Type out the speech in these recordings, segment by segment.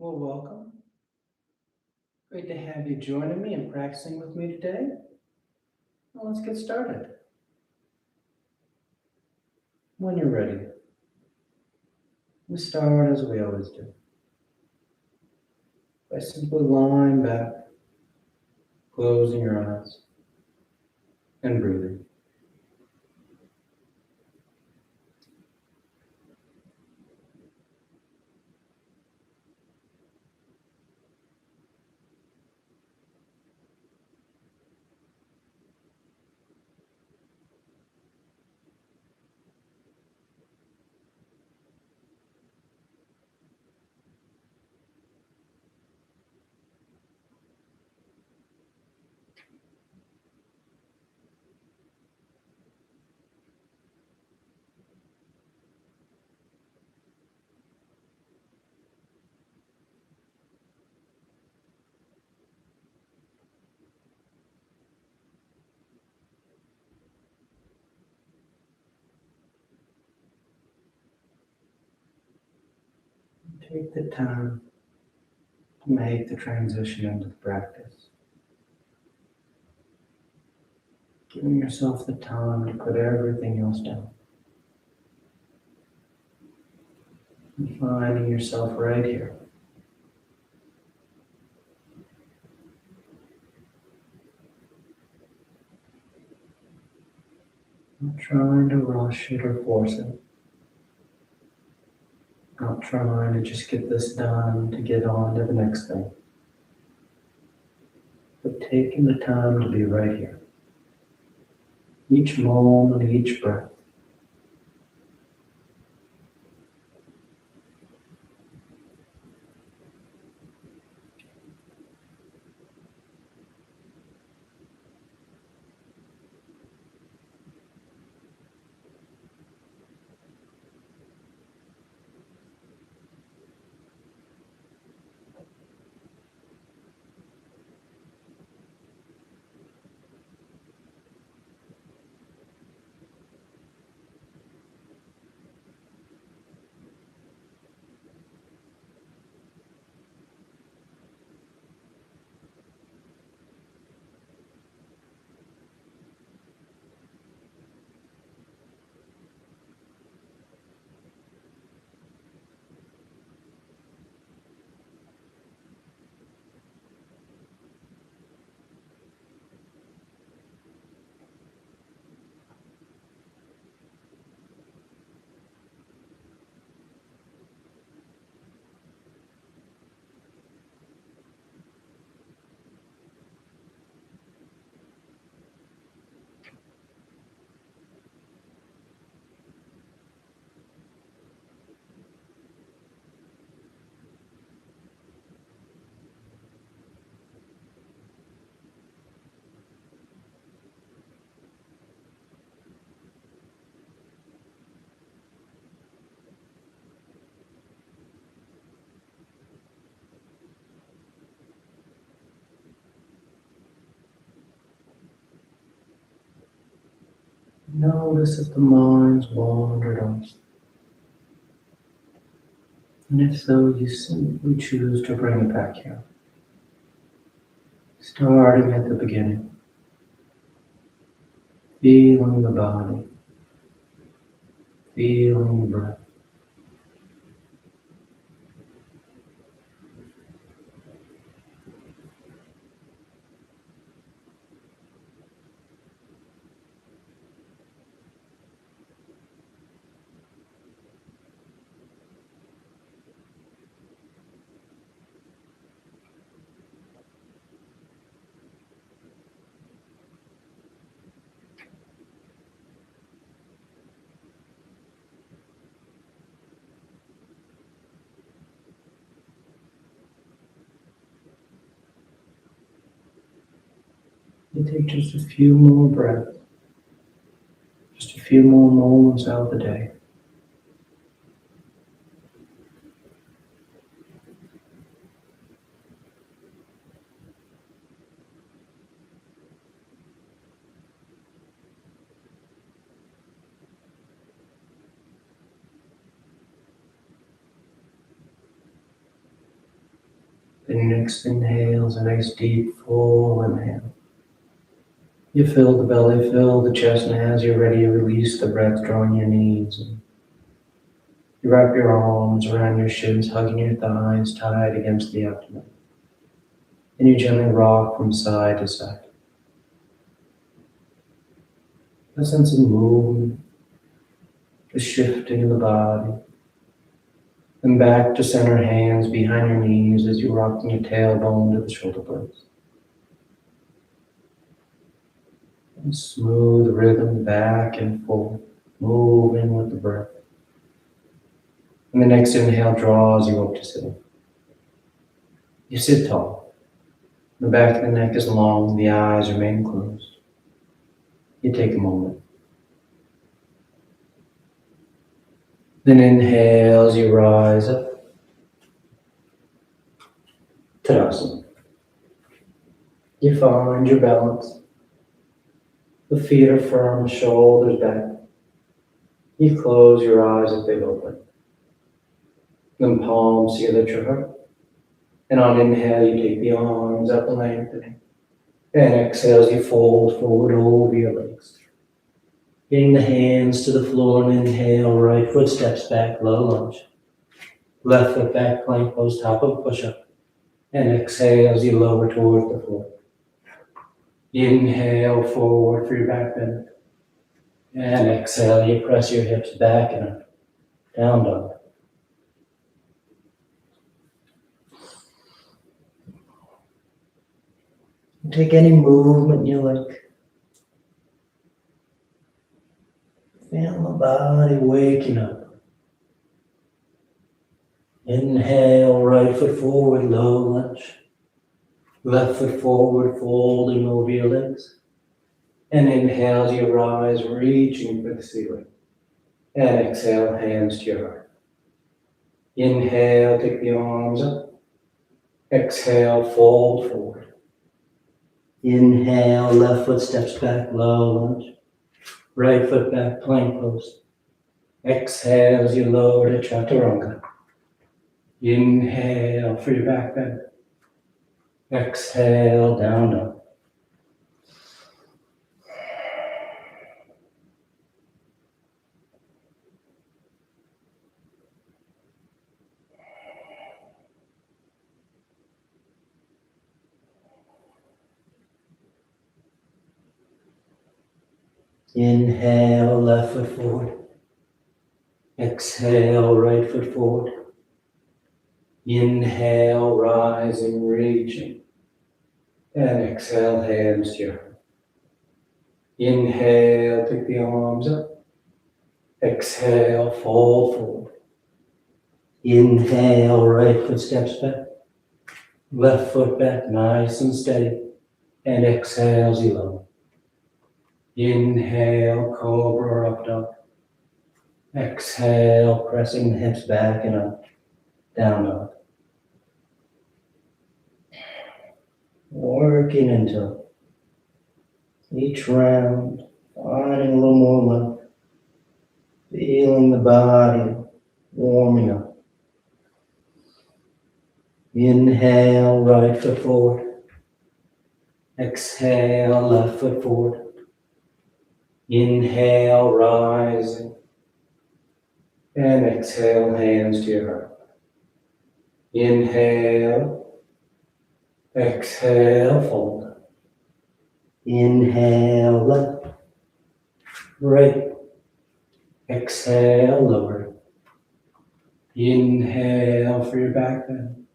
Well, welcome. Great to have you joining me and practicing with me today. Well, let's get started. When you're ready, we start as we always do by simply lying back, closing your eyes, and breathing. Take the time to make the transition into the practice. Giving yourself the time to put everything else down. And finding yourself right here. Not trying to rush it or force it. Not trying to just get this done to get on to the next thing. But taking the time to be right here. Each moment, each breath. Notice if the mind's wandered off. And if so, you simply choose to bring it back here. Starting at the beginning. Feeling the body. Feeling the breath. You take just a few more breaths. Just a few more moments out of the day. And your next inhale is a nice deep full inhale. You fill the belly, fill the chest, and as you're ready, you release the breath, drawing your knees. You wrap your arms around your shins, hugging your thighs tied against the abdomen. And you gently rock from side to side. A sense of movement, the shifting of the body. And back to center, hands behind your knees as you rock from your tailbone to the shoulder blades. And smooth rhythm back and forth, moving with the breath. And the next inhale draws you up to sitting. You sit tall. The back of the neck is long, the eyes remain closed. You take a moment. Then inhale as you rise up. Tadasana. You find your balance. The feet are firm, shoulders back. You close your eyes if they open. Then palms together to your heart. And on inhale, you take the arms up and lengthening. And exhale as you fold forward over your legs. Getting the hands to the floor and inhale, right foot steps back, low lunge. Left foot back, plank pose, top of push-up. And exhale as you lower towards the floor. Inhale forward for your back bend. And exhale, you press your hips back and up. Down dog. Take any movement you like. Feel the body waking up. Inhale, right foot forward, low lunge. Left foot forward, folding over your legs. And inhale as you rise, reaching for the ceiling. And exhale, hands to your heart. Inhale, take the arms up. Exhale, fold forward. Inhale, left foot steps back, low lunge. Right foot back, plank pose. Exhale as you lower to chaturanga. Inhale for your back bend. Exhale, down dog. Inhale, left foot forward. Exhale, right foot forward. Inhale, rising, reaching. And exhale, hands to your heart. Inhale, take the arms up. Exhale, fold forward. Inhale, right foot steps back. Left foot back, nice and steady. And exhale as you lower. Inhale, cobra up dog. Exhale, pressing the hips back and up. Down dog. Working into each round, finding a little more love. Feeling the body warming up. Inhale, right foot forward. Exhale, left foot forward. Inhale, rising. And exhale, hands to your heart. Inhale. Exhale, fold. Inhale, left. Right. Exhale, lower. Inhale for your back bend.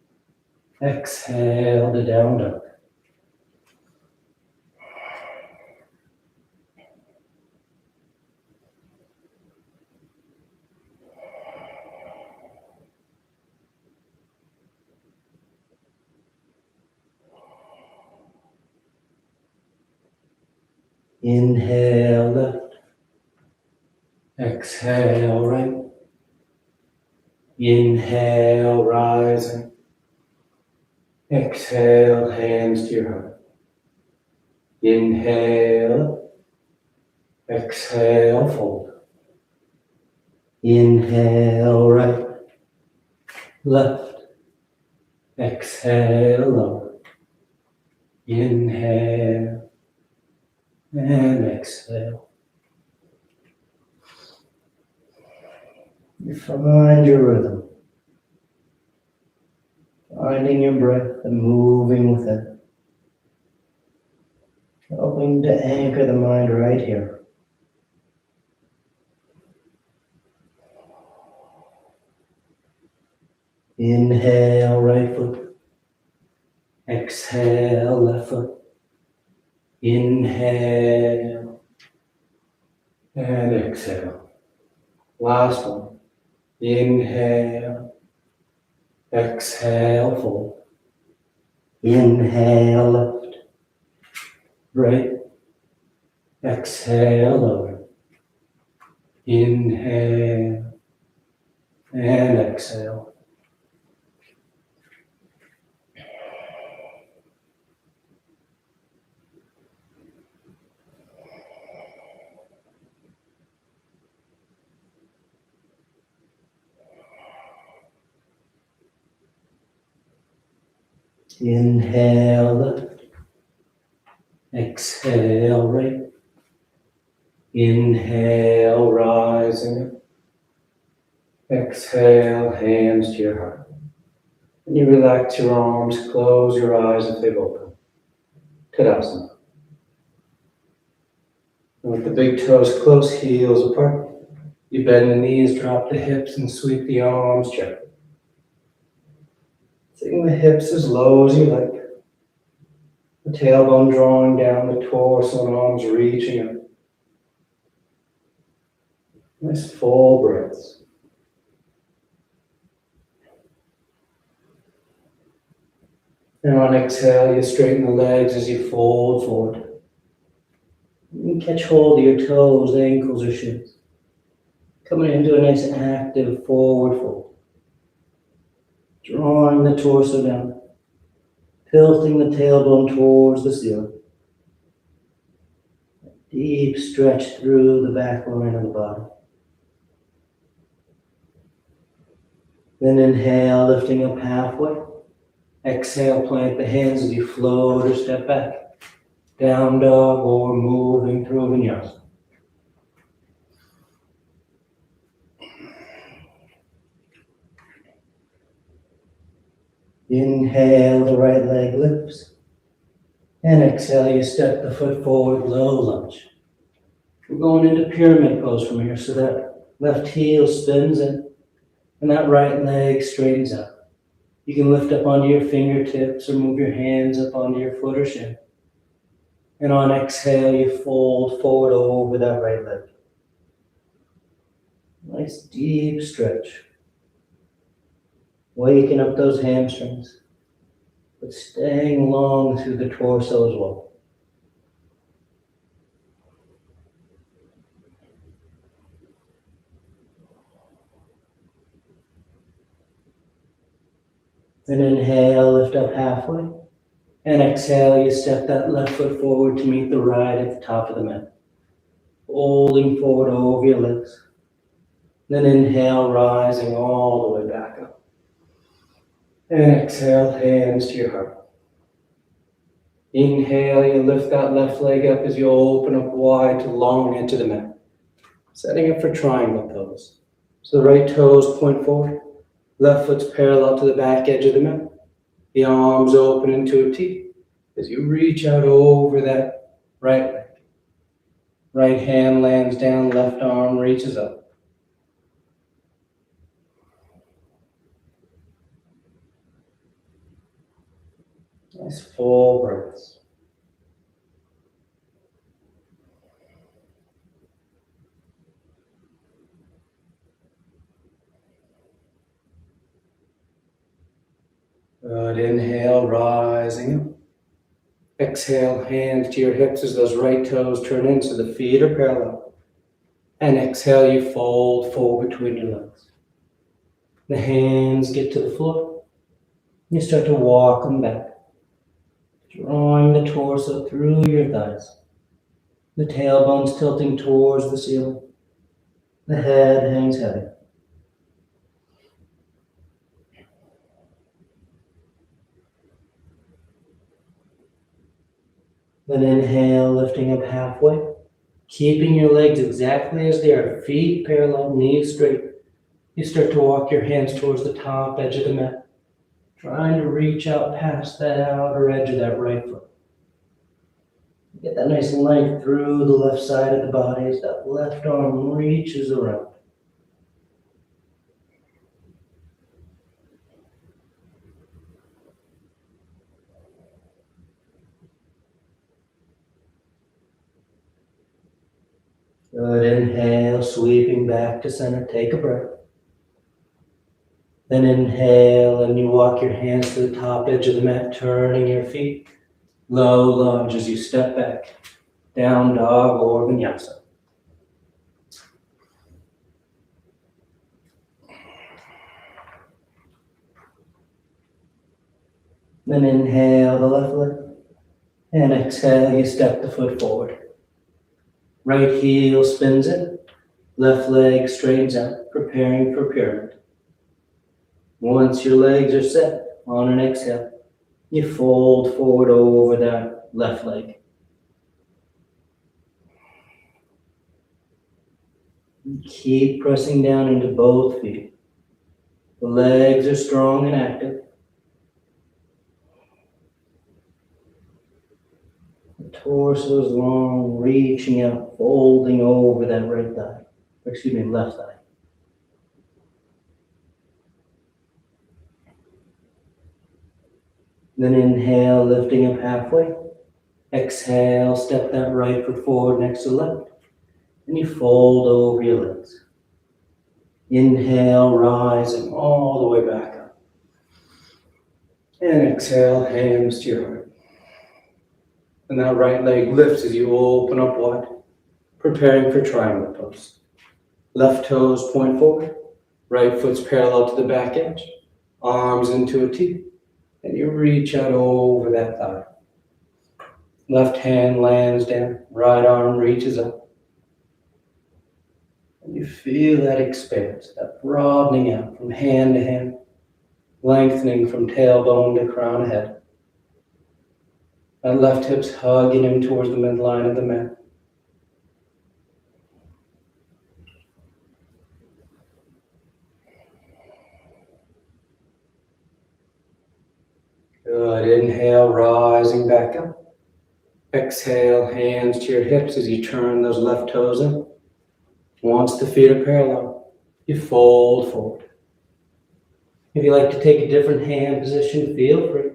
Exhale to down dog. Inhale left. Exhale right. Inhale rising. Exhale, hands to your heart. Inhale. Exhale, fold. Inhale right. Left. Exhale, lower. Inhale and exhale. You find your rhythm. Finding your breath and moving with it. Helping to anchor the mind right here. Inhale, right foot. Exhale, left foot. Inhale and exhale. Last one. Inhale. Exhale, fold. Inhale, left. Right. Exhale, lower. Inhale and exhale. Inhale, left. Exhale, right. Inhale, rising up. Exhale, hands to your heart. And you relax your arms, close your eyes if they've opened. Tadasana. And with the big toes close, heels apart. You bend the knees, drop the hips, and sweep the arms gently. Sitting the hips as low as you like. The tailbone drawing down the torso and arms reaching up. Nice full breaths. And on exhale, you straighten the legs as you fold forward. You can catch hold of your toes, ankles, or shins. Coming into a nice active forward fold. Drawing the torso down. Tilting the tailbone towards the ceiling. Deep stretch through the back line of the body. Then inhale, lifting up halfway. Exhale, plant the hands as you float or step back. Down dog or moving through vinyasa. Inhale, the right leg lifts. And exhale, you step the foot forward, low lunge. We're going into pyramid pose from here, so that left heel spins in, and that right leg straightens out. You can lift up onto your fingertips or move your hands up onto your foot or shin. And on exhale, you fold forward over that right leg. Nice deep stretch. Waking up those hamstrings, but staying long through the torso as well. Then inhale, lift up halfway. And exhale, you step that left foot forward to meet the right at the top of the mat. Folding forward over your legs. Then inhale, rising all the way back up. And exhale, hands to your heart. Inhale, you lift that left leg up as you open up wide to long into the mat. Setting up for triangle pose. So the right toes point forward. Left foot's parallel to the back edge of the mat. The arms open into a T as you reach out over that right leg. Right hand lands down, left arm reaches up. Nice full breaths. Good. Inhale, rising up. Exhale, hands to your hips as those right toes turn in so the feet are parallel. And exhale, you fold forward between your legs. The hands get to the floor. You start to walk them back. Drawing the torso through your thighs. The tailbone's tilting towards the ceiling. The head hangs heavy. Then inhale, lifting up halfway. Keeping your legs exactly as they are, feet parallel, knees straight. You start to walk your hands towards the top edge of the mat, trying to reach out past that outer edge of that right foot. Get that nice length through the left side of the body as that left arm reaches around. Good, inhale, sweeping back to center, take a breath. Then inhale, and you walk your hands to the top edge of the mat, turning your feet. Low lunge as you step back, down dog or vinyasa. Then inhale the left leg, and exhale, you step the foot forward. Right heel spins in, left leg straightens out, preparing for pyramid. Once your legs are set, on an exhale, you fold forward over that left leg. Keep pressing down into both feet. The legs are strong and active. The torso is long, reaching out, folding over that right thigh. Left thigh. Then inhale, lifting up halfway. Exhale, step that right foot forward next to the left. And you fold over your legs. Inhale, rising all the way back up. And exhale, hands to your heart. And that right leg lifts as you open up wide, preparing for triangle pose. Left toes point forward, right foot's parallel to the back edge, arms into a T, and you reach out over that thigh. Left hand lands down, right arm reaches up. And you feel that expanse, that broadening out from hand to hand, lengthening from tailbone to crown of head. That left hip's hugging in towards the midline of the mat. Good, inhale, rising back up. Exhale, hands to your hips as you turn those left toes in. Once the feet are parallel, you fold forward. If you like to take a different hand position, feel free.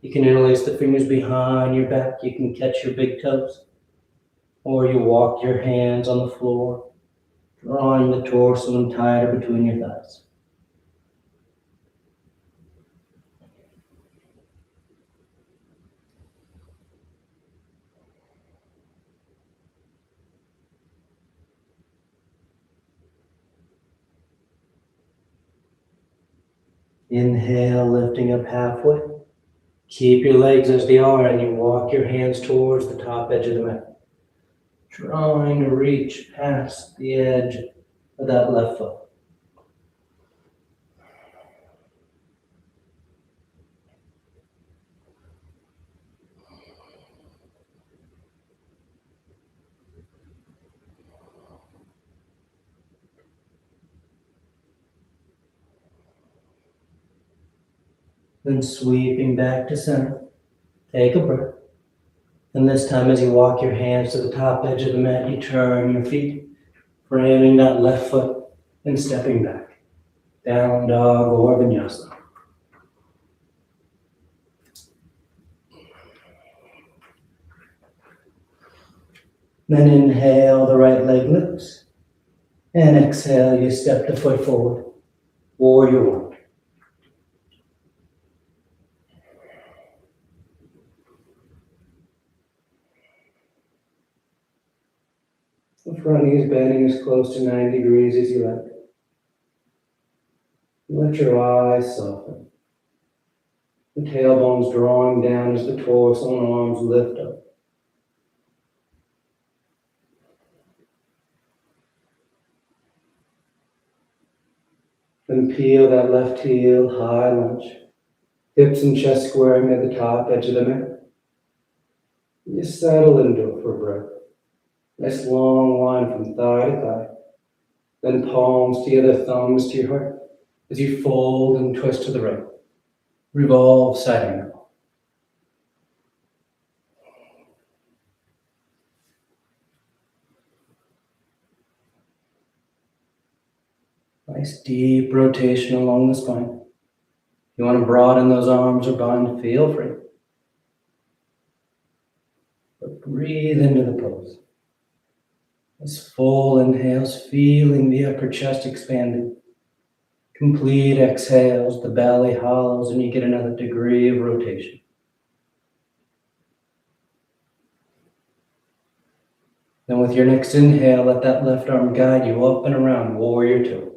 You can interlace the fingers behind your back. You can catch your big toes. Or you walk your hands on the floor, drawing the torso in tighter between your thighs. Inhale, lifting up halfway. Keep your legs as they are, and you walk your hands towards the top edge of the mat, trying to reach past the edge of that left foot. Then sweeping back to center, take a breath. And this time as you walk your hands to the top edge of the mat, you turn your feet, framing that left foot and stepping back. Down dog or vinyasa. Then inhale, the right leg lifts. And exhale, you step the foot forward. Warrior one. The front knee is bending as close to 90 degrees as you like. Let your eyes soften. The tailbone's drawing down as the torso and arms lift up. Then peel that left heel, high lunge. Hips and chest squaring at the top edge of the mat. You settle into it for a breath. Nice long line from thigh to thigh. Then palms together, thumbs to your heart. As you fold and twist to the right. Revolve side angle. Nice deep rotation along the spine. If you want to broaden those arms or bind, feel free. But breathe into the pose. As full inhales, feeling the upper chest expanding. Complete exhales, the belly hollows, and you get another degree of rotation. Then with your next inhale, let that left arm guide you up and around, warrior two.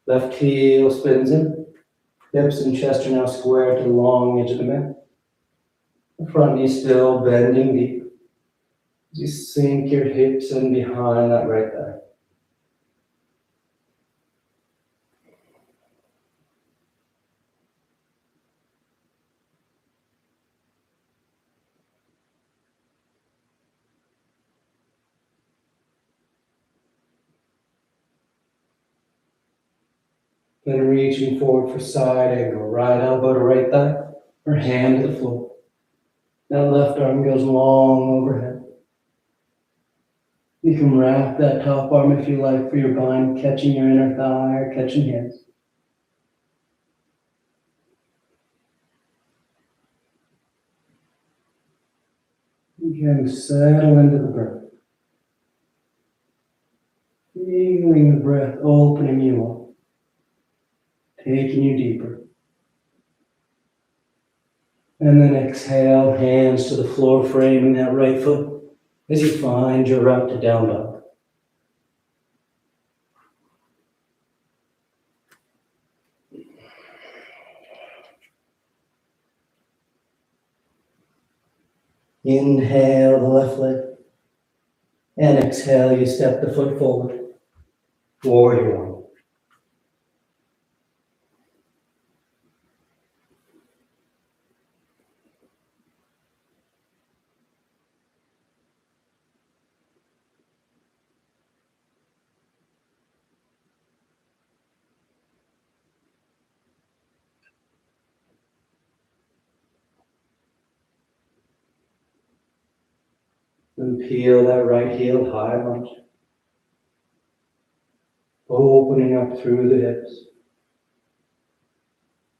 Left heel spins in. Hips and chest are now square to the long edge of the mat. The front knee still bending deep. As you sink your hips in behind that right thigh. Then reaching forward for side angle, right elbow to right thigh, or hand to the floor. That left arm goes long overhead. You can wrap that top arm if you like for your bind, catching your inner thigh or catching hands. Again, settle into the breath. Feeling the breath opening you up, taking you deeper. And then exhale, hands to the floor, framing that right foot as you find your route to down dog. Inhale the left leg. And exhale, you step the foot forward. Warrior one. Then peel that right heel high lunge. Opening up through the hips.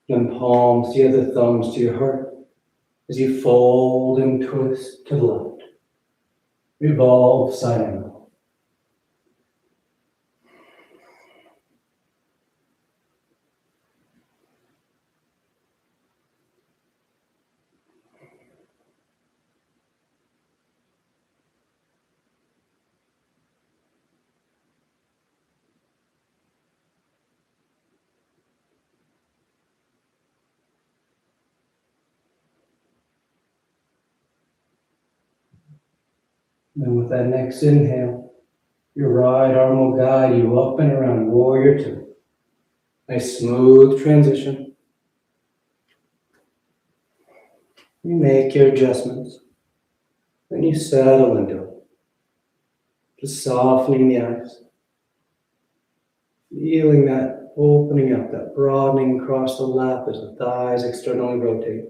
Then palms together, thumbs to your heart. As you fold and twist to the left. Revolve side angle. Then with that next inhale, your right arm will guide you up and around warrior two. Nice smooth transition. You make your adjustments. Then you settle into it. Just softening the eyes. Feeling that opening up, that broadening across the lap as the thighs externally rotate.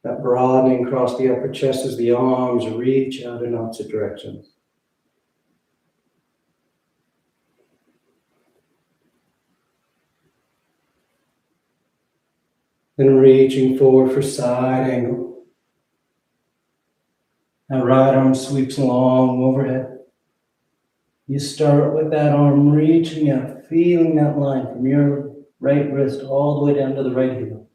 That broadening across the upper chest as the arms reach out in opposite directions. Then reaching forward for side angle. That right arm sweeps long overhead. You start with that arm reaching out, feeling that line from your right wrist all the way down to the right heel.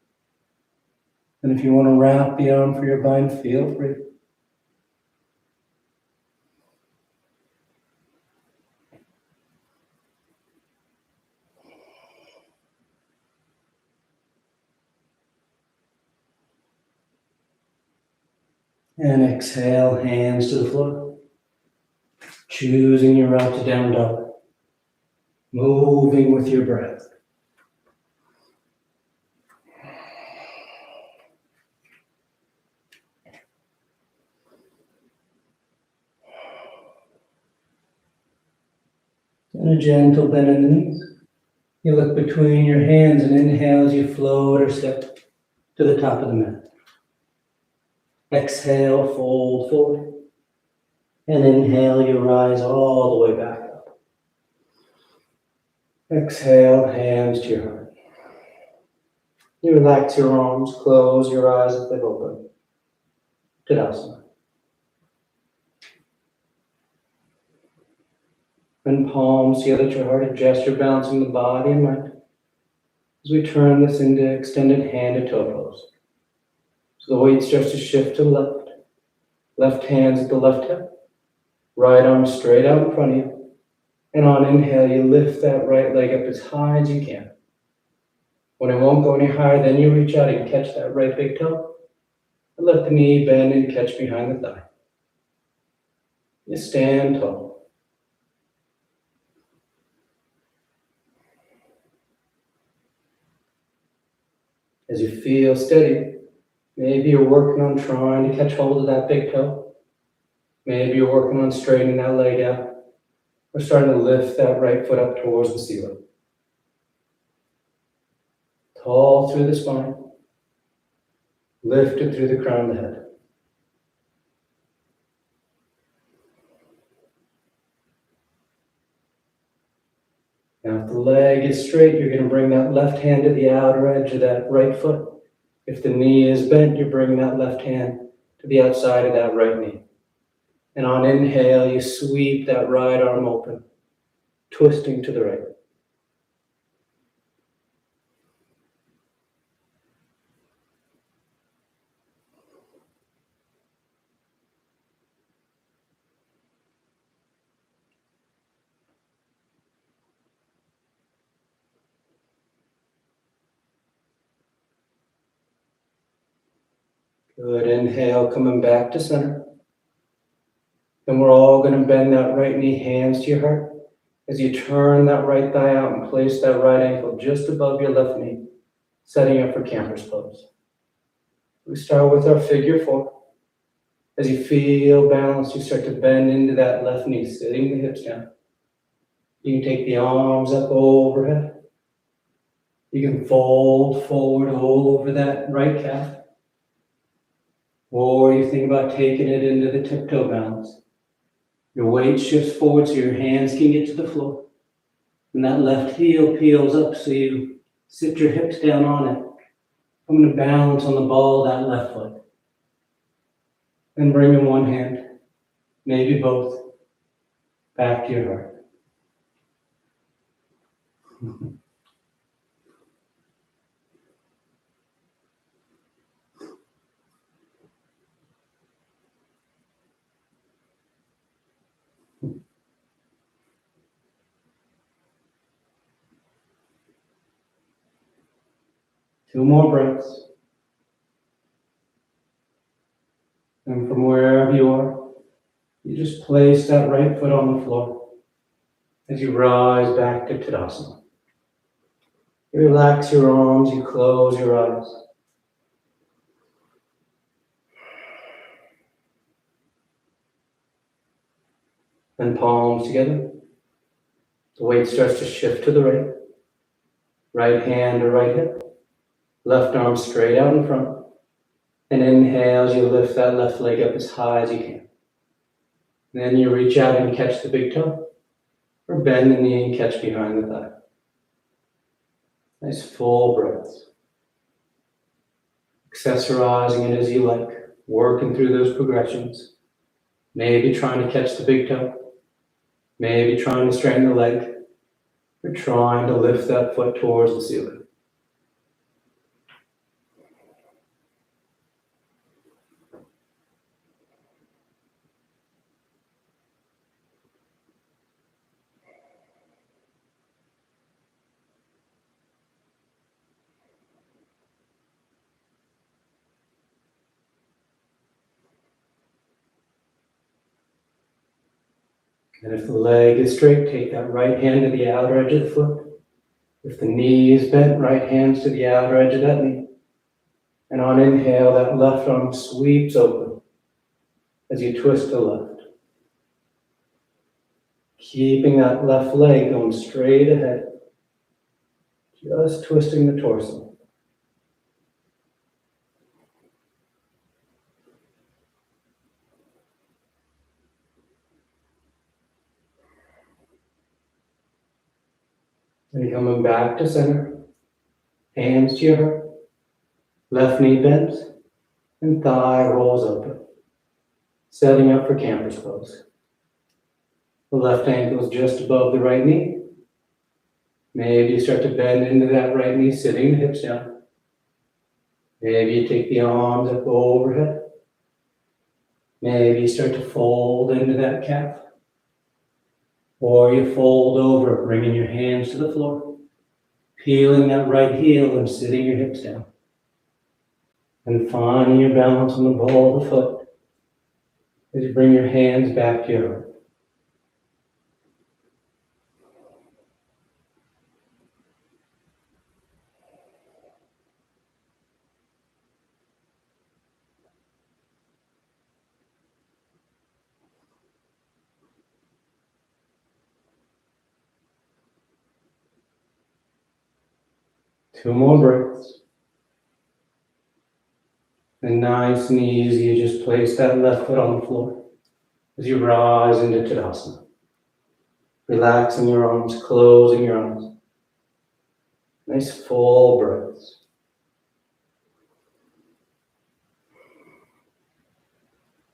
And if you want to wrap the arm for your bind, feel free. And exhale, hands to the floor. Choosing your route to down dog. Moving with your breath. And a gentle bend in the knees. You look between your hands and inhale as you float or step to the top of the mat. Exhale, fold forward. And inhale, you rise all the way back up. Exhale, hands to your heart. You relax your arms, close your eyes if they've opened. Tadasana. And palms together to your heart, a gesture balancing the body and mind. As we turn this into extended hand to toe pose. So the weight starts to shift to the left. Left hand's at the left hip. Right arm straight out in front of you. And on inhale, you lift that right leg up as high as you can. When it won't go any higher, then you reach out and catch that right big toe. And let the knee bend and catch behind the thigh. You stand tall. As you feel steady, maybe you're working on trying to catch hold of that big toe. Maybe you're working on straightening that leg out. Or starting to lift that right foot up towards the ceiling. Tall through the spine. Lifted through the crown of the head. Now if the leg is straight, you're going to bring that left hand to the outer edge of that right foot. If the knee is bent, you're bringing that left hand to the outside of that right knee. And on inhale, you sweep that right arm open, twisting to the right. Good, inhale, coming back to center. Then we're all going to bend that right knee, hands to your heart. As you turn that right thigh out and place that right ankle just above your left knee, setting up for camper's pose. We start with our figure four. As you feel balanced, you start to bend into that left knee, sitting the hips down. You can take the arms up overhead. You can fold forward all over that right calf. Or you think about taking it into the tiptoe balance. Your weight shifts forward so your hands can get to the floor. And that left heel peels up so you sit your hips down on it. I'm going to balance on the ball of that left foot. And bring in one hand, maybe both, back to your heart. Two more breaths. And from wherever you are, you just place that right foot on the floor as you rise back to Tadasana. You relax your arms, you close your eyes. And palms together. The weight starts to shift to the right. Right hand to right hip. Left arm straight out in front. And inhale as you lift that left leg up as high as you can. And then you reach out and catch the big toe. Or bend the knee and catch behind the thigh. Nice full breaths. Accessorizing it as you like. Working through those progressions. Maybe trying to catch the big toe. Maybe trying to straighten the leg. Or trying to lift that foot towards the ceiling. And if the leg is straight, take that right hand to the outer edge of the foot. If the knee is bent, right hands to the outer edge of that knee. And on inhale, that left arm sweeps open as you twist to the left. Keeping that left leg going straight ahead. Just twisting the torso. And coming back to center. Hands to your heart. Left knee bends. And thigh rolls open. Setting up for camper's pose. The left ankle is just above the right knee. Maybe you start to bend into that right knee, sitting the hips down. Maybe you take the arms up overhead. Maybe you start to fold into that calf. Or you fold over, bringing your hands to the floor. Peeling that right heel and sitting your hips down. And finding your balance on the ball of the foot as you bring your hands back to your heart. Two more breaths. And nice and easy, you just place that left foot on the floor as you rise into Tadasana. Relaxing your arms, closing your arms. Nice full breaths.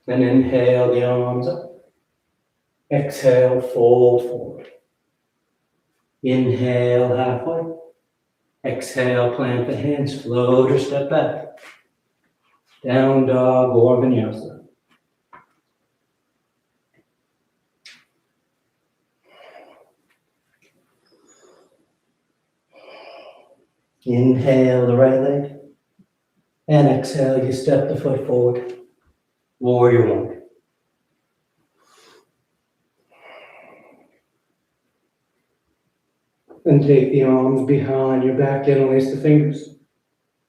And inhale the arms up. Exhale, fold forward. Inhale halfway. Exhale, plant the hands, float or step back. Down dog or vinyasa. Inhale the right leg. And exhale, you step the foot forward. Warrior one. Then take the arms behind your back, interlace the fingers.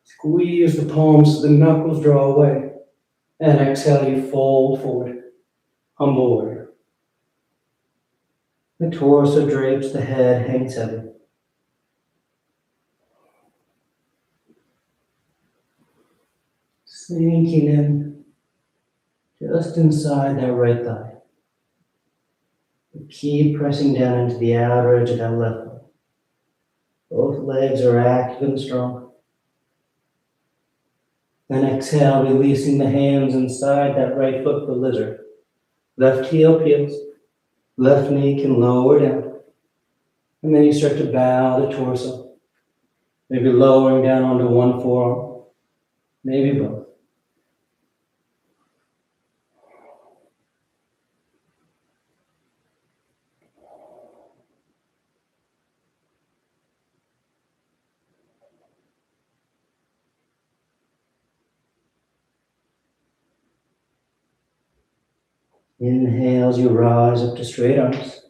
Squeeze the palms so the knuckles draw away. And exhale, you fold forward. Humble warrior. The torso drapes, the head hangs heavy. Sinking in, just inside that right thigh. Keep pressing down into the outer edge of that left leg. Both legs are active and strong. Then exhale, releasing the hands inside that right foot for lizard. Left heel peels, left knee can lower down. And then you start to bow the torso. Maybe lowering down onto one forearm, maybe both. Inhale as you rise up to straight arms.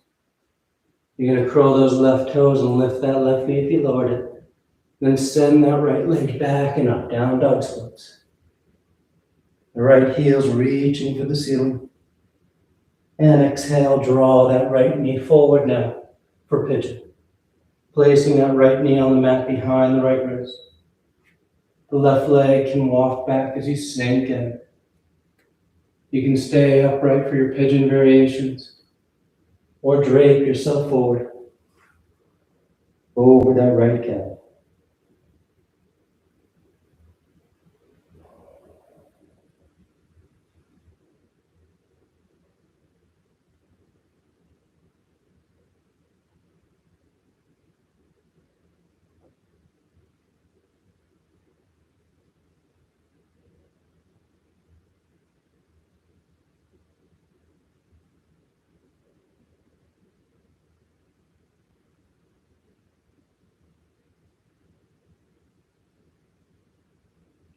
You're going to curl those left toes and lift that left knee if you lowered it. Then send that right leg back and up, down dog splits. The right heel's reaching for the ceiling. And exhale, draw that right knee forward now for pigeon. Placing that right knee on the mat behind the right wrist. The left leg can walk back as you sink in. You can stay upright for your pigeon variations or drape yourself forward over that right calf.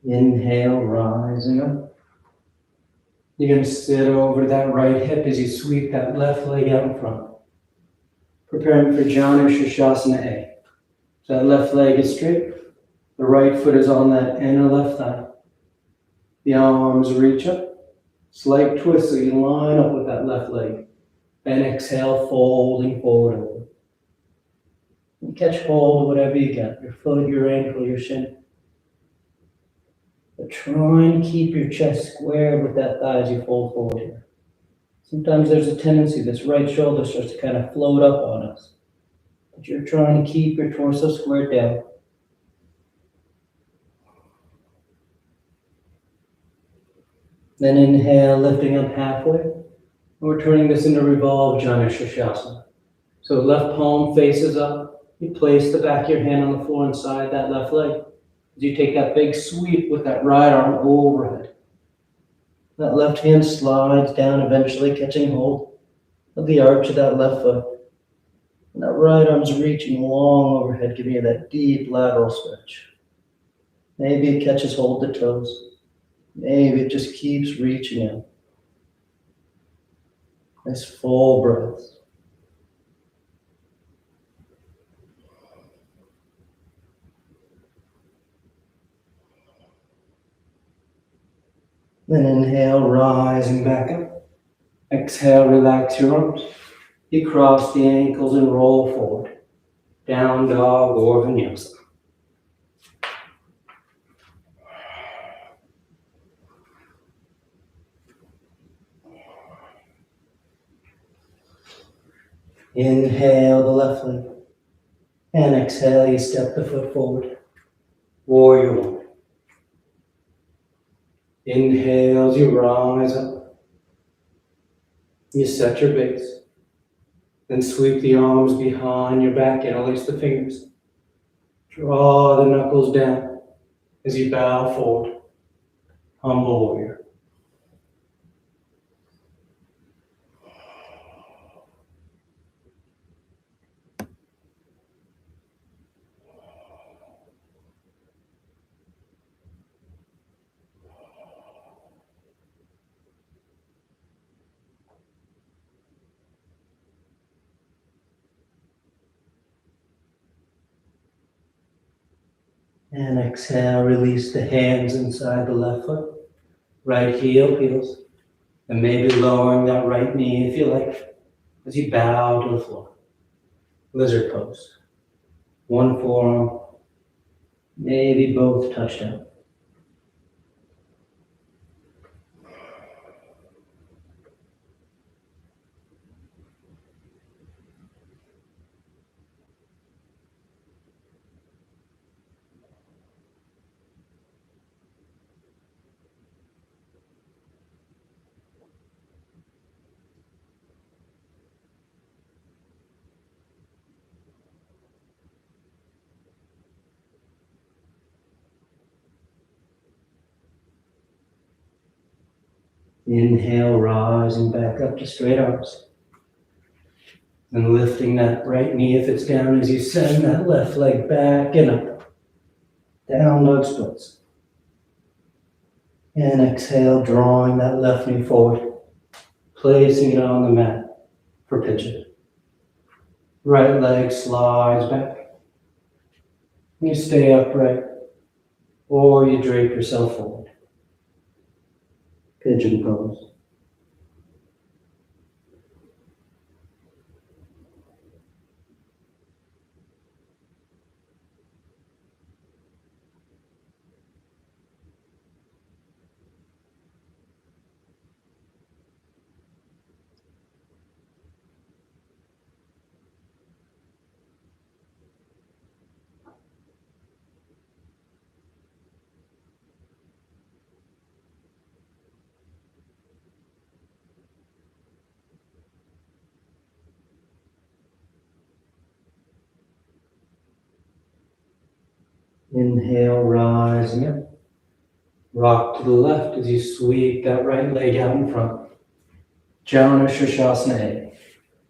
Inhale, rising up. You're going to sit over that right hip as you sweep that left leg out in front. Preparing for Janu Sirsasana A. So that left leg is straight. The right foot is on that inner left thigh. The arms reach up. Slight twist so you line up with that left leg. And exhale, folding forward over. And catch hold of whatever you get, your foot, your ankle, your shin. But try and keep your chest squared with that thigh as you fold forward here. Sometimes there's a tendency this right shoulder starts to kind of float up on us. But you're trying to keep your torso squared down. Then inhale, lifting up halfway. We're turning this into revolved Janu Shirshasana. So left palm faces up. You place the back of your hand on the floor inside that left leg. As you take that big sweep with that right arm overhead. That left hand slides down, eventually catching hold of the arch of that left foot. And that right arm's reaching long overhead, giving you that deep lateral stretch. Maybe it catches hold of the toes. Maybe it just keeps reaching out. Nice full breath. Then inhale, rising back up. Exhale, relax your arms. You cross the ankles and roll forward. Down dog or vinyasa. Inhale the left leg. And exhale, you step the foot forward. Warrior one. Inhale as you rise up. You set your base. Then sweep the arms behind your back, interlace the fingers. Draw the knuckles down as you bow forward. Humble warrior. And exhale, release the hands inside the left foot. Right heel peels. And maybe lowering that right knee if you like, as you bow to the floor. Lizard pose. One forearm, maybe both touch down. Inhale, rising back up to straight arms. And lifting that right knee if it's down as you send that left leg back and up. Down dog splits. And exhale, drawing that left knee forward. Placing it on the mat for pigeon. Right leg slides back. You stay upright. Or you drape yourself forward. Pigeon pose. Inhale, rising up. Rock to the left as you sweep that right leg out in front. Janu Shirshasana A.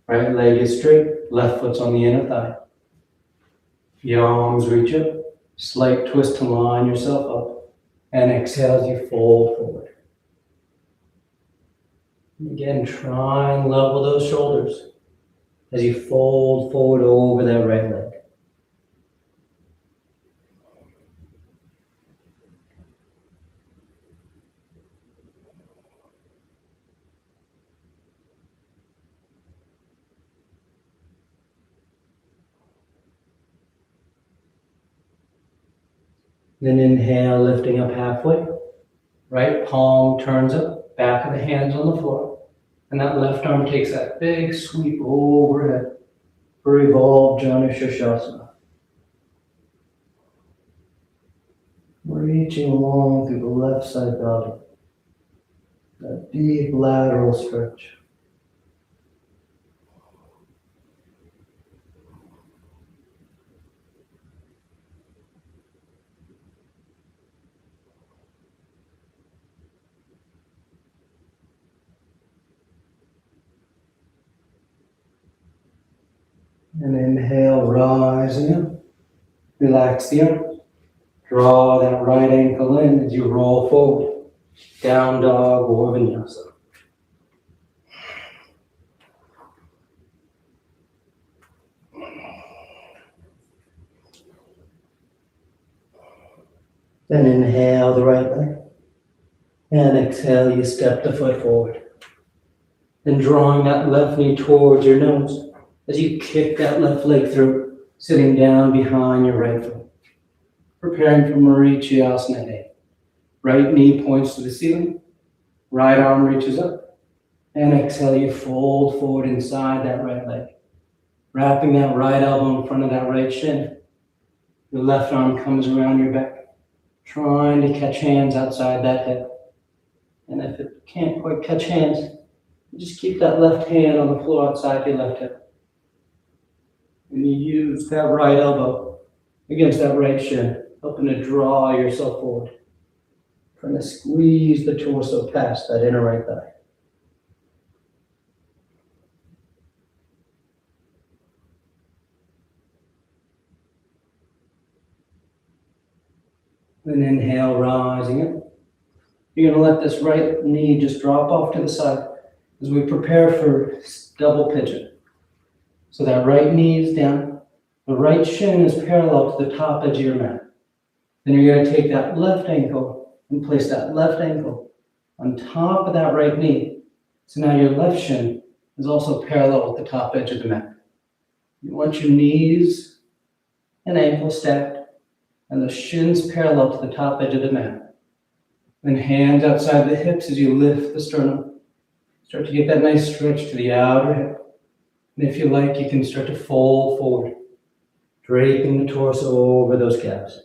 Right leg is straight, left foot's on the inner thigh. Your arms reach up. Slight twist to line yourself up. And exhale as you fold forward. Again, try and level those shoulders as you fold forward over that right leg. Then inhale, lifting up halfway. Right palm turns up, back of the hands on the floor. And that left arm takes that big sweep overhead for evolved Janu Shirshasana. Reaching along through the left side body. That deep lateral stretch. And inhale, rising up. Relax the arms. Draw that right ankle in as you roll forward. Down dog or vinyasa. Then inhale the right leg. And exhale, you step the foot forward. Then drawing that left knee towards your nose as you kick that left leg through, sitting down behind your right foot. Preparing for Marichyasana. Right knee points to the ceiling, right arm reaches up, and exhale, you fold forward inside that right leg. Wrapping that right elbow in front of that right shin. Your left arm comes around your back, trying to catch hands outside that hip. And if it can't quite catch hands, just keep that left hand on the floor outside your left hip. And you use that right elbow against that right shin, helping to draw yourself forward. Trying to squeeze the torso past that inner right thigh. Then inhale, rising up. You're going to let this right knee just drop off to the side as we prepare for double pigeon. So that right knee is down. The right shin is parallel to the top edge of your mat. Then you're going to take that left ankle and place that left ankle on top of that right knee. So now your left shin is also parallel with the top edge of the mat. You want your knees and ankles stacked and the shins parallel to the top edge of the mat. Then hands outside the hips as you lift the sternum. Start to get that nice stretch to the outer hip. And if you like, you can start to fold forward, draping the torso over those calves.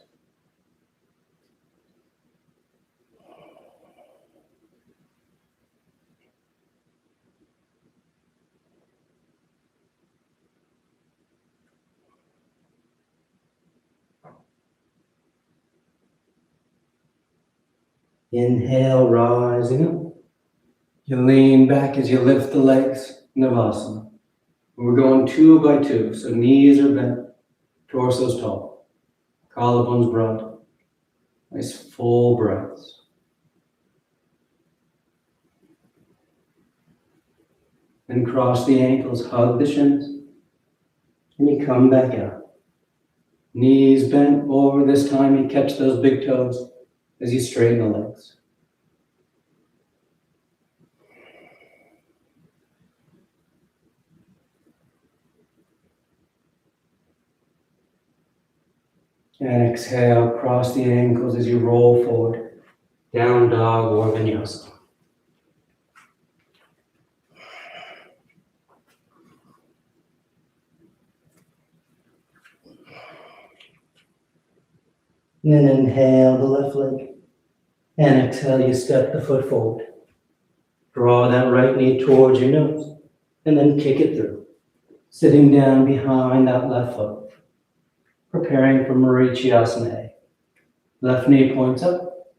Inhale, rising up. You lean back as you lift the legs, Navasana. We're going 2 by 2, so knees are bent, torso's tall, collarbones broad. Nice full breaths. Then cross the ankles, hug the shins, and you come back out. Knees bent over, this time you catch those big toes as you straighten the legs. And exhale, cross the ankles as you roll forward. Down dog or vinyasa. Then inhale the left leg. And exhale, you step the foot forward. Draw that right knee towards your nose. And then kick it through. Sitting down behind that left foot. Preparing for Marichyasana. Left knee points up.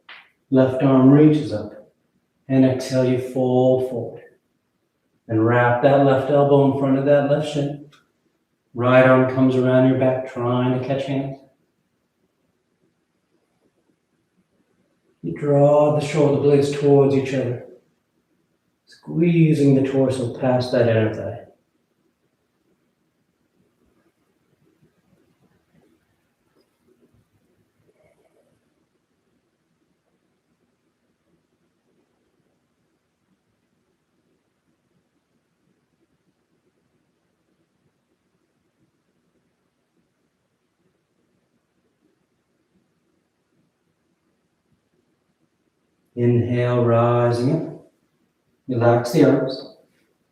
Left arm reaches up. And exhale, you fold forward. And wrap that left elbow in front of that left shin. Right arm comes around your back, trying to catch hands. You draw the shoulder blades towards each other, squeezing the torso past that inner thigh. Inhale, rising up. Relax the arms.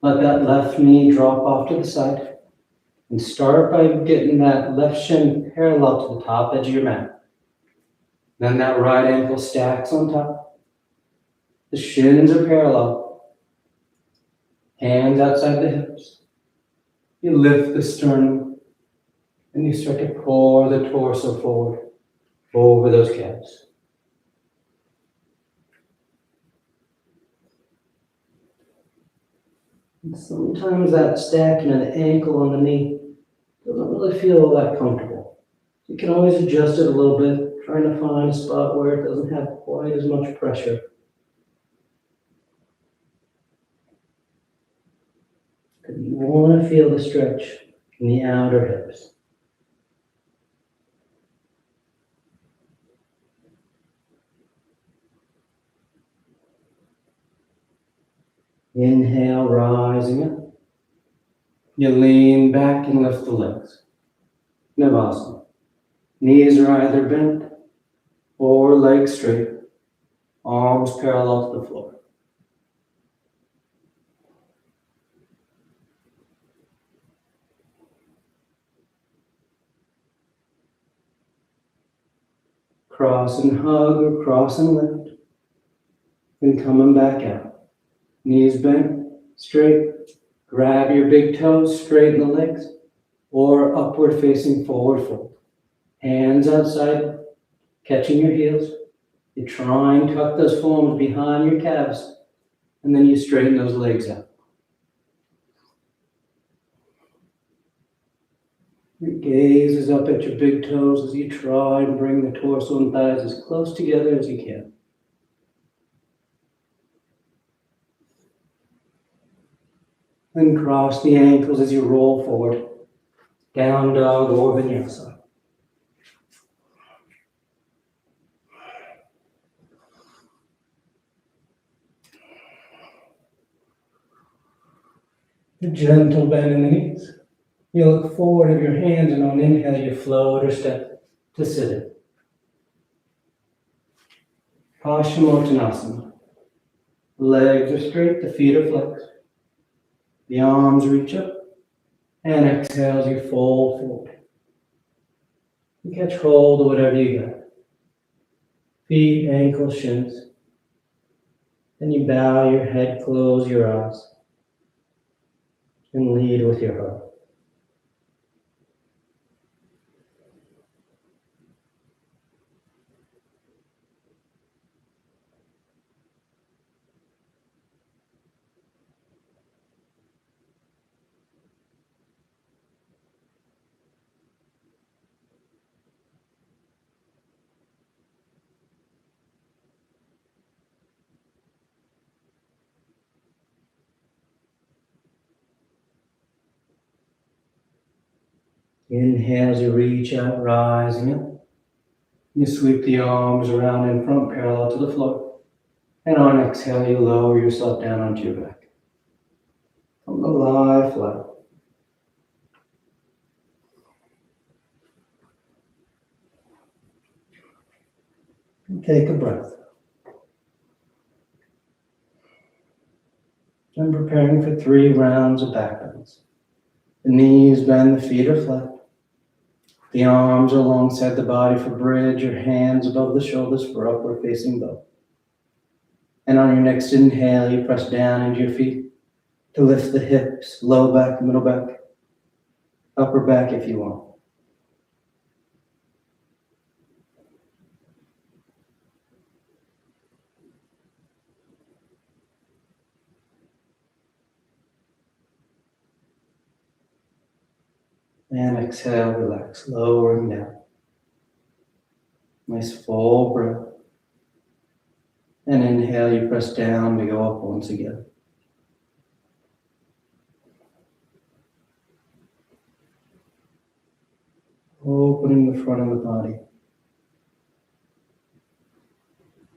Let that left knee drop off to the side. And start by getting that left shin parallel to the top edge of your mat. Then that right ankle stacks on top. The shins are parallel. Hands outside the hips. You lift the sternum and you start to pour the torso forward over those calves. And sometimes that stacking of the ankle on the knee doesn't really feel that comfortable. You can always adjust it a little bit, trying to find a spot where it doesn't have quite as much pressure. You want to feel the stretch in the outer hips. Inhale, rising up. You lean back and lift the legs. Navasana. Knees are either bent or legs straight. Arms parallel to the floor. Cross and hug or cross and lift. Then coming back out. Knees bent, straight. Grab your big toes, straighten the legs, or upward facing forward fold. Hands outside, catching your heels. You try and tuck those forearms behind your calves, and then you straighten those legs out. Your gaze is up at your big toes as you try and bring the torso and thighs as close together as you can. Then cross the ankles as you roll forward, down dog or vinyasa. A gentle bend in the knees. You look forward of your hands, and on inhale, you float or step to sitting. Paschimottanasana. Legs are straight, the feet are flexed. The arms reach up, and exhale as you fold forward. You catch hold of whatever you got. Feet, ankles, shins. Then you bow your head, close your eyes, and lead with your heart. Inhale as you reach out, rising up. You sweep the arms around in front, parallel to the floor. And on exhale, you lower yourself down onto your back. Come to lie flat. And take a breath. I'm preparing for 3 rounds of back bends. The knees bend, the feet are flat. The arms are alongside the body for bridge, your hands above the shoulders for upward facing bow. And on your next inhale, you press down into your feet to lift the hips, low back, middle back, upper back if you want. And exhale, relax, lowering down. Nice full breath. And inhale, you press down to go up once again. Opening the front of the body.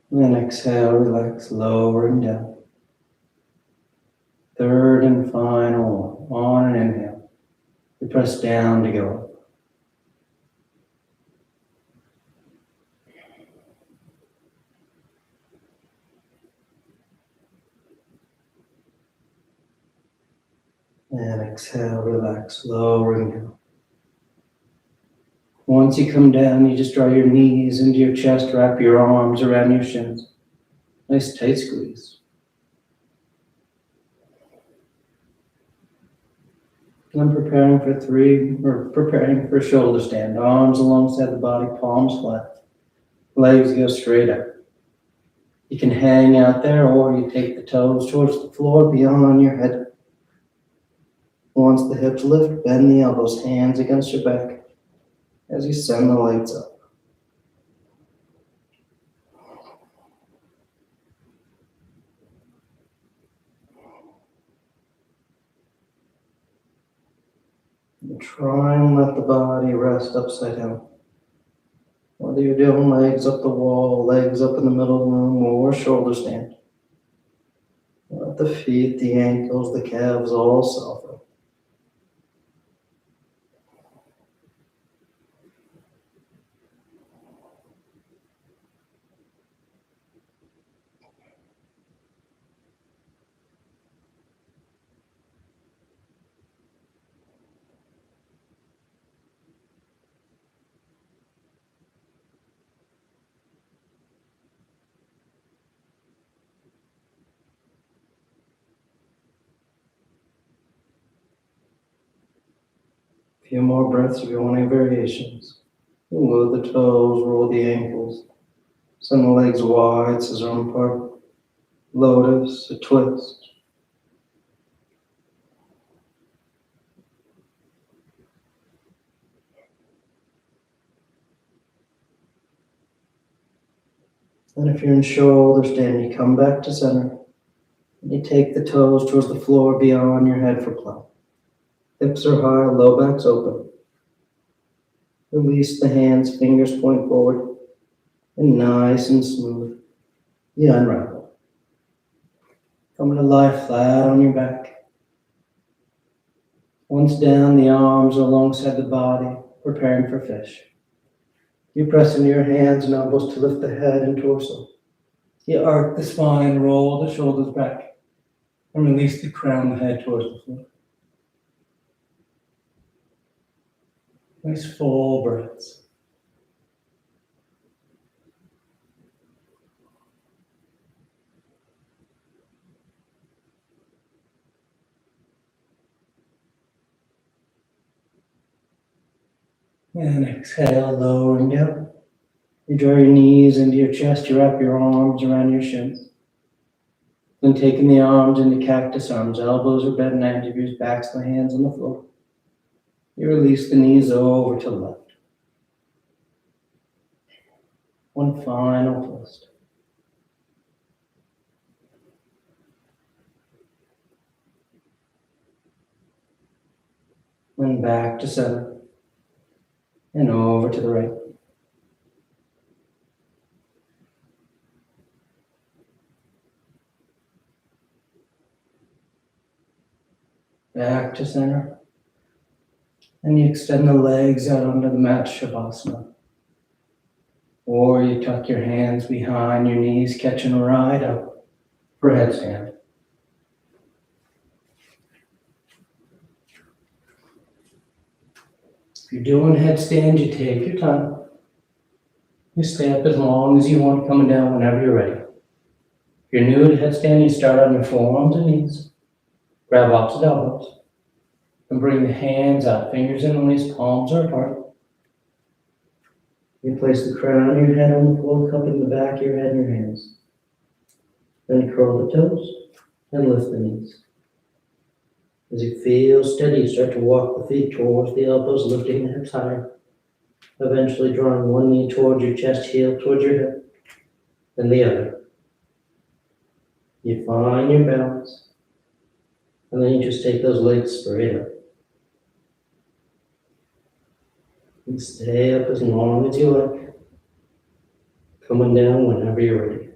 And then exhale, relax, lowering down. Third and final one. On an inhale. You press down to go up. exhale, relax, lowering down. Once you come down, you just draw your knees into your chest, wrap your arms around your shins. Nice tight squeeze. I'm preparing for shoulder stand. Arms alongside the body, palms flat. Legs go straight up. You can hang out there or you take the toes towards the floor beyond your head. Once the hips lift, bend the elbows, hands against your back as you send the legs up. And try and let the body rest upside down. Whether you're doing legs up the wall, legs up in the middle of the room, or shoulder stand. Let the feet, the ankles, the calves all soften. A few more breaths if you want any variations. Roll the toes, roll the ankles. Send the legs wide, scissor apart. Lotus, a twist. And if you're in shoulder stand, you come back to center. And you take the toes towards the floor beyond your head for plow. Hips are high, low back's open. Release the hands, fingers point forward. And nice and smooth, you unravel. Coming to lie flat on your back. Once down, the arms are alongside the body, preparing for fish. You press into your hands and elbows to lift the head and torso. You arc the spine, roll the shoulders back, and release the crown, the head towards the floor. Nice full breaths. And exhale, lowering down. You draw your knees into your chest, you wrap your arms around your shins. Then taking the arms into cactus arms, elbows are bent, 90 degrees, backs of the hands on the floor. You release the knees over to the left. One final twist. Then back to center. And over to the right. Back to center. And you extend the legs out onto the mat, Shavasana. Or you tuck your hands behind your knees, catching a ride up for headstand. If you're doing headstand, you take your time. You stay up as long as you want, coming down whenever you're ready. If you're new to headstand, you start on your forearms and knees. Grab opposite elbows. And bring the hands out, fingers in the waist, palms are apart. You place the crown of your head on the floor, cupping the back of your head in your hands. Then curl the toes and lift the knees. As you feel steady, you start to walk the feet towards the elbows, lifting the hips higher. Eventually drawing one knee towards your chest, heel towards your hip, then the other. You find your balance, and then you just take those legs straight up. And stay up as long as you like, coming down whenever you're ready.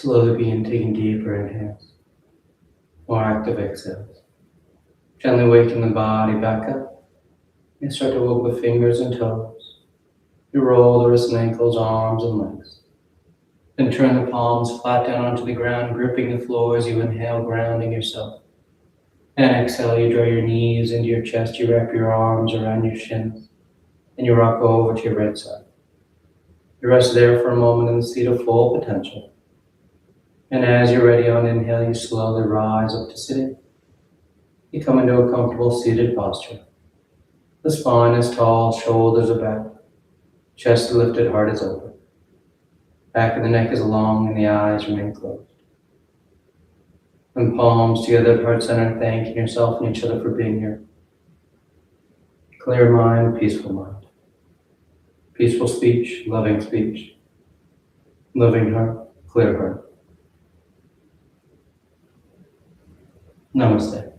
Slowly begin taking deeper inhales, more active exhales. Gently waking the body back up. You start to wiggle the fingers and toes. You roll the wrists and ankles, arms and legs. Then turn the palms flat down onto the ground, gripping the floor as you inhale, grounding yourself. And exhale, you draw your knees into your chest, you wrap your arms around your shins, and you rock over to your right side. You rest there for a moment in the seat of full potential. And as you're ready on inhale, you slowly rise up to sitting. You come into a comfortable seated posture. The spine is tall, shoulders are back, chest lifted, heart is open. Back of the neck is long and the eyes remain closed. And palms together at heart center, thanking yourself and each other for being here. Clear mind, peaceful mind. Peaceful speech, loving speech. Loving heart, clear heart. Namaste.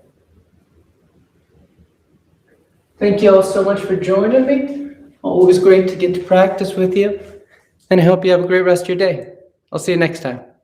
Thank you all so much for joining me. Always great to get to practice with you. And I hope you have a great rest of your day. I'll see you next time.